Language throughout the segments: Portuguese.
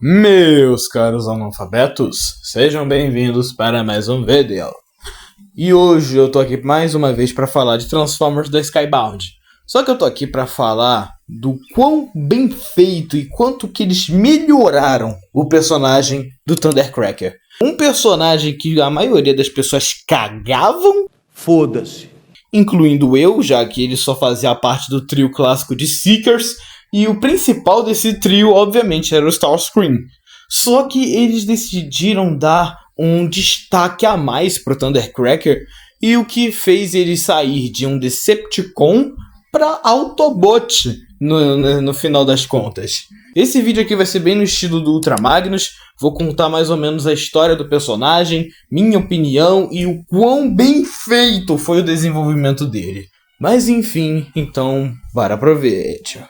Meus caros analfabetos, sejam bem-vindos para mais um vídeo. E hoje eu tô aqui mais uma vez para falar de Transformers The Skybound. Só que eu tô aqui para falar do quão bem feito e quanto que eles melhoraram o personagem do Thundercracker. Um personagem que a maioria das pessoas cagavam, foda-se, incluindo eu, já que ele só fazia parte do trio clássico de Seekers. E o principal desse trio, obviamente, era o Starscream. Só que eles decidiram dar um destaque a mais pro Thundercracker, e o que fez ele sair de um Decepticon para Autobot no final das contas. Esse vídeo aqui vai ser bem no estilo do Ultra Magnus. Vou contar mais ou menos a história do personagem, minha opinião e o quão bem feito foi o desenvolvimento dele. Mas enfim, então, bora pro vídeo.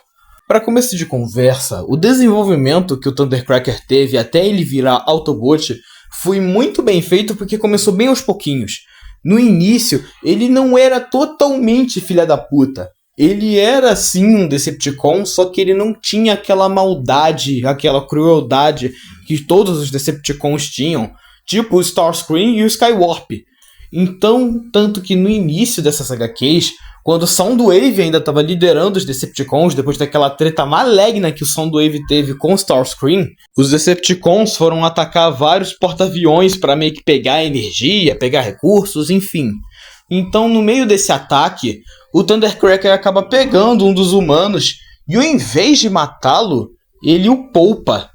Para começo de conversa, o desenvolvimento que o Thundercracker teve até ele virar Autobot foi muito bem feito porque começou bem aos pouquinhos. No início, ele não era totalmente filha da puta. Ele era sim um Decepticon, só que ele não tinha aquela maldade, aquela crueldade que todos os Decepticons tinham, tipo o Starscream e o Skywarp. Então, tanto que no início dessas HQs, quando o Soundwave ainda estava liderando os Decepticons, depois daquela treta maligna que o Soundwave teve com o Starscream, os Decepticons foram atacar vários porta-aviões para meio que pegar energia, pegar recursos, enfim. Então, no meio desse ataque, o Thundercracker acaba pegando um dos humanos e, ao invés de matá-lo, ele o poupa.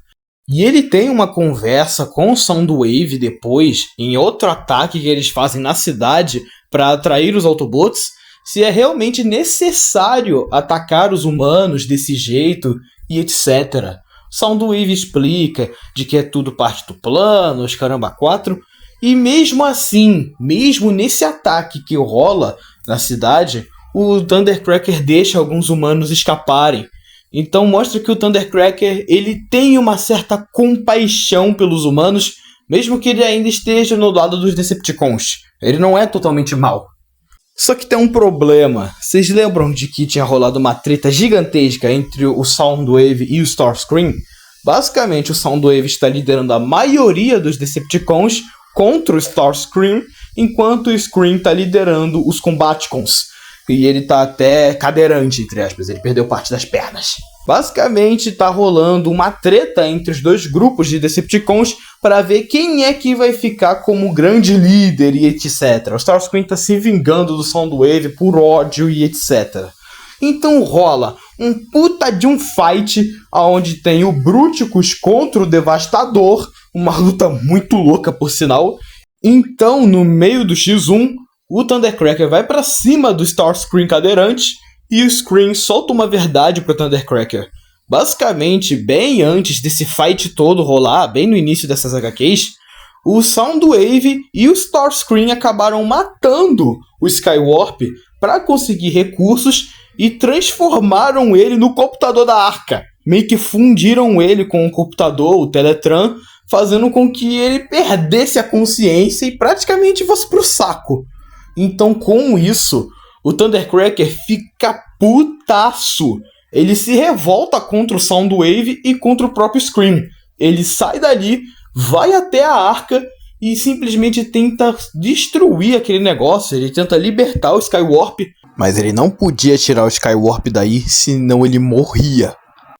E ele tem uma conversa com o Soundwave depois, em outro ataque que eles fazem na cidade para atrair os Autobots, se é realmente necessário atacar os humanos desse jeito e etc. Soundwave explica de que é tudo parte do plano, os caramba 4, e mesmo assim, mesmo nesse ataque que rola na cidade, o Thundercracker deixa alguns humanos escaparem. Então mostra que o Thundercracker ele tem uma certa compaixão pelos humanos, mesmo que ele ainda esteja no lado dos Decepticons. Ele não é totalmente mau. Só que tem um problema. Vocês lembram de que tinha rolado uma treta gigantesca entre o Soundwave e o Starscream? Basicamente, o Soundwave está liderando a maioria dos Decepticons contra o Starscream, enquanto o Scream está liderando os Combaticons. E ele tá até cadeirante, entre aspas, ele perdeu parte das pernas. Basicamente, tá rolando uma treta entre os dois grupos de Decepticons para ver quem é que vai ficar como grande líder e etc. O Starscream tá se vingando do Soundwave por ódio e etc. Então rola um puta de um fight onde tem o Bruticus contra o Devastador, uma luta muito louca por sinal. Então, no meio do X1, o Thundercracker vai pra cima do Starscream cadeirante e o Scream solta uma verdade pro Thundercracker. Basicamente, bem antes desse fight todo rolar, bem no início dessas HQs, o Soundwave e o Starscream acabaram matando o Skywarp para conseguir recursos e transformaram ele no computador da Arca. Meio que fundiram ele com o computador, o Teletran, fazendo com que ele perdesse a consciência e praticamente fosse pro saco. Então, com isso, o Thundercracker fica putaço. Ele se revolta contra o Soundwave e contra o próprio Scream. Ele sai dali, vai até a Arca e simplesmente tenta destruir aquele negócio. Ele tenta libertar o Skywarp, mas ele não podia tirar o Skywarp daí, senão ele morria.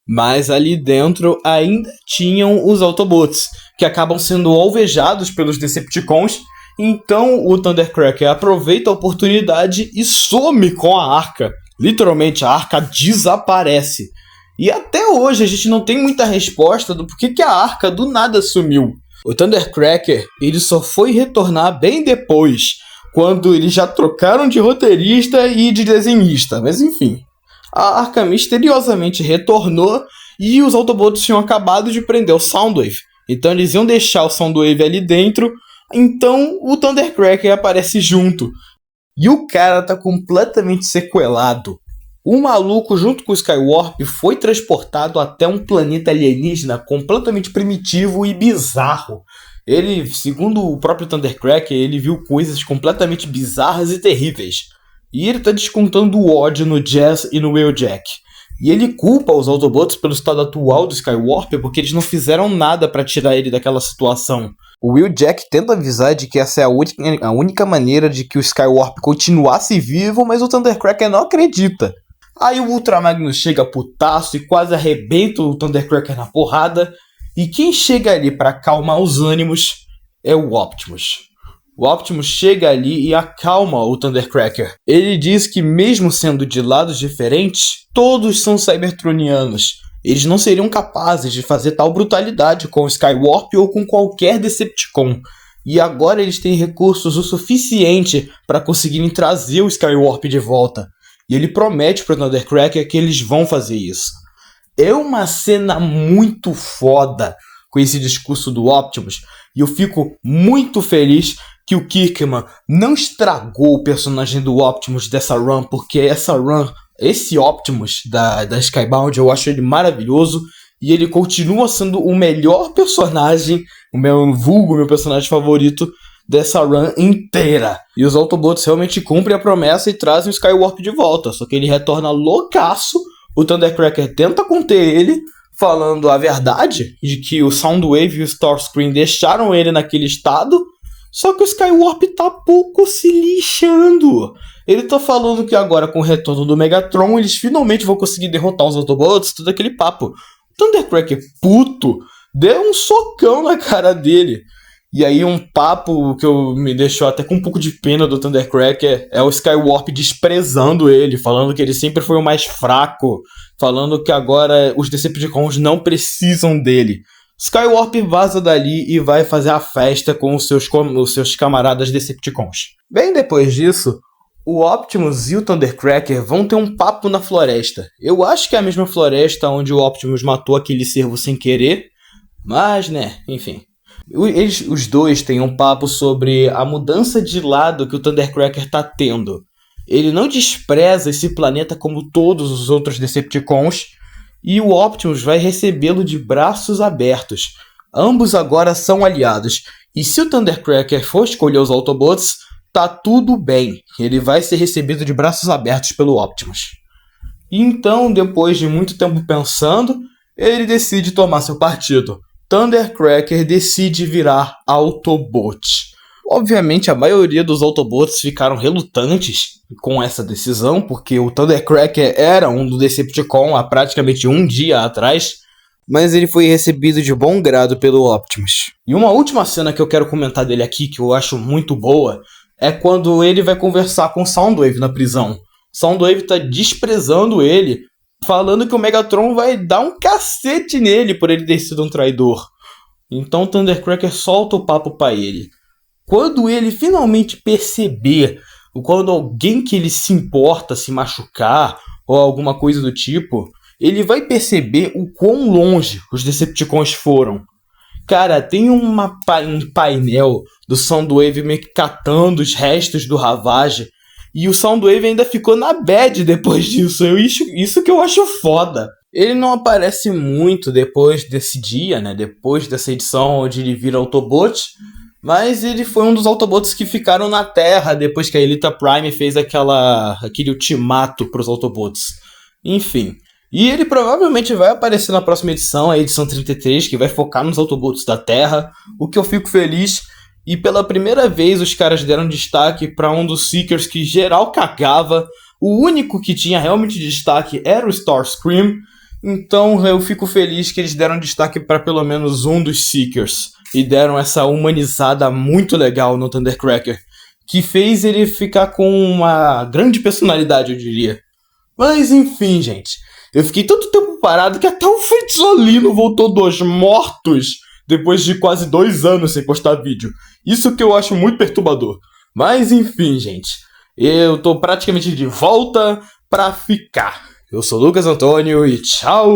Mas ali dentro ainda tinham os Autobots, que acabam sendo alvejados pelos Decepticons. Então o Thundercracker aproveita a oportunidade e some com a Arca. Literalmente, a Arca desaparece. E até hoje a gente não tem muita resposta do porquê que a Arca do nada sumiu. O Thundercracker ele só foi retornar bem depois, quando eles já trocaram de roteirista e de desenhista. Mas enfim, a Arca misteriosamente retornou e os Autobots tinham acabado de prender o Soundwave. Então eles iam deixar o Soundwave ali dentro. Então o Thundercracker aparece junto. E o cara tá completamente sequelado. O maluco, junto com o Skywarp, foi transportado até um planeta alienígena completamente primitivo e bizarro. Ele, segundo o próprio Thundercracker, ele viu coisas completamente bizarras e terríveis. E ele tá descontando o ódio no Jazz e no Wheeljack. E ele culpa os Autobots pelo estado atual do Skywarp porque eles não fizeram nada para tirar ele daquela situação. O Wheeljack tenta avisar de que essa é a única maneira de que o Skywarp continuasse vivo, mas o Thundercracker não acredita. Aí o Ultra Magnus chega putaço e quase arrebenta o Thundercracker na porrada. E quem chega ali para acalmar os ânimos é o Optimus. O Optimus chega ali e acalma o Thundercracker. Ele diz que mesmo sendo de lados diferentes, todos são Cybertronianos. Eles não seriam capazes de fazer tal brutalidade com o Skywarp ou com qualquer Decepticon. E agora eles têm recursos o suficiente para conseguirem trazer o Skywarp de volta. E ele promete para o Thundercracker que eles vão fazer isso. É uma cena muito foda com esse discurso do Optimus. E eu fico muito feliz que o Kirkman não estragou o personagem do Optimus dessa run, porque essa run, esse Optimus da Skybound, eu acho ele maravilhoso, e ele continua sendo o melhor personagem, o meu personagem favorito dessa run inteira. E os Autobots realmente cumprem a promessa e trazem o Skywarp de volta, só que ele retorna loucaço, o Thundercracker tenta conter ele, falando a verdade de que o Soundwave e o Starscream deixaram ele naquele estado. Só que o Skywarp tá pouco se lixando. Ele tá falando que agora com o retorno do Megatron eles finalmente vão conseguir derrotar os Autobots, tudo aquele papo. O Thundercracker puto deu um socão na cara dele. E aí um papo que me deixou até com um pouco de pena do Thundercracker é o Skywarp desprezando ele, falando que ele sempre foi o mais fraco, falando que agora os Decepticons não precisam dele. Skywarp vaza dali e vai fazer a festa com os seus camaradas Decepticons. Bem depois disso, o Optimus e o Thundercracker vão ter um papo na floresta. Eu acho que é a mesma floresta onde o Optimus matou aquele cervo sem querer, mas né, enfim. Os dois têm um papo sobre a mudança de lado que o Thundercracker tá tendo. Ele não despreza esse planeta como todos os outros Decepticons, e o Optimus vai recebê-lo de braços abertos. Ambos agora são aliados. E se o Thundercracker for escolher os Autobots, tá tudo bem. Ele vai ser recebido de braços abertos pelo Optimus. E então, depois de muito tempo pensando, ele decide tomar seu partido. Thundercracker decide virar Autobot. Obviamente, a maioria dos Autobots ficaram relutantes com essa decisão, porque o Thundercracker era um do Decepticon há praticamente um dia atrás, mas ele foi recebido de bom grado pelo Optimus. E uma última cena que eu quero comentar dele aqui, que eu acho muito boa, é quando ele vai conversar com o Soundwave na prisão. Soundwave tá desprezando ele, falando que o Megatron vai dar um cacete nele por ele ter sido um traidor. Então o Thundercracker solta o papo pra ele. Quando ele finalmente perceber, quando alguém que ele se importa se machucar ou alguma coisa do tipo, ele vai perceber o quão longe os Decepticons foram. Cara, tem um painel do Soundwave meio que catando os restos do Ravage, e o Soundwave ainda ficou na bad depois disso. Isso que eu acho foda. Ele não aparece muito depois desse dia, né? Depois dessa edição onde ele vira Autobot, mas ele foi um dos Autobots que ficaram na Terra depois que a Elita Prime fez aquele ultimato para os Autobots. Enfim. E ele provavelmente vai aparecer na próxima edição, a edição 33, que vai focar nos Autobots da Terra, o que eu fico feliz. E pela primeira vez os caras deram destaque para um dos Seekers que geral cagava. O único que tinha realmente destaque era o Starscream. Então eu fico feliz que eles deram destaque para pelo menos um dos Seekers. E deram essa humanizada muito legal no Thundercracker, que fez ele ficar com uma grande personalidade, eu diria. Mas enfim, gente. Eu fiquei tanto tempo parado que até o Fritzolino voltou dos mortos depois de quase 2 anos sem postar vídeo. Isso que eu acho muito perturbador. Mas enfim, gente. Eu tô praticamente de volta pra ficar. Eu sou o Lucas Antônio e tchau!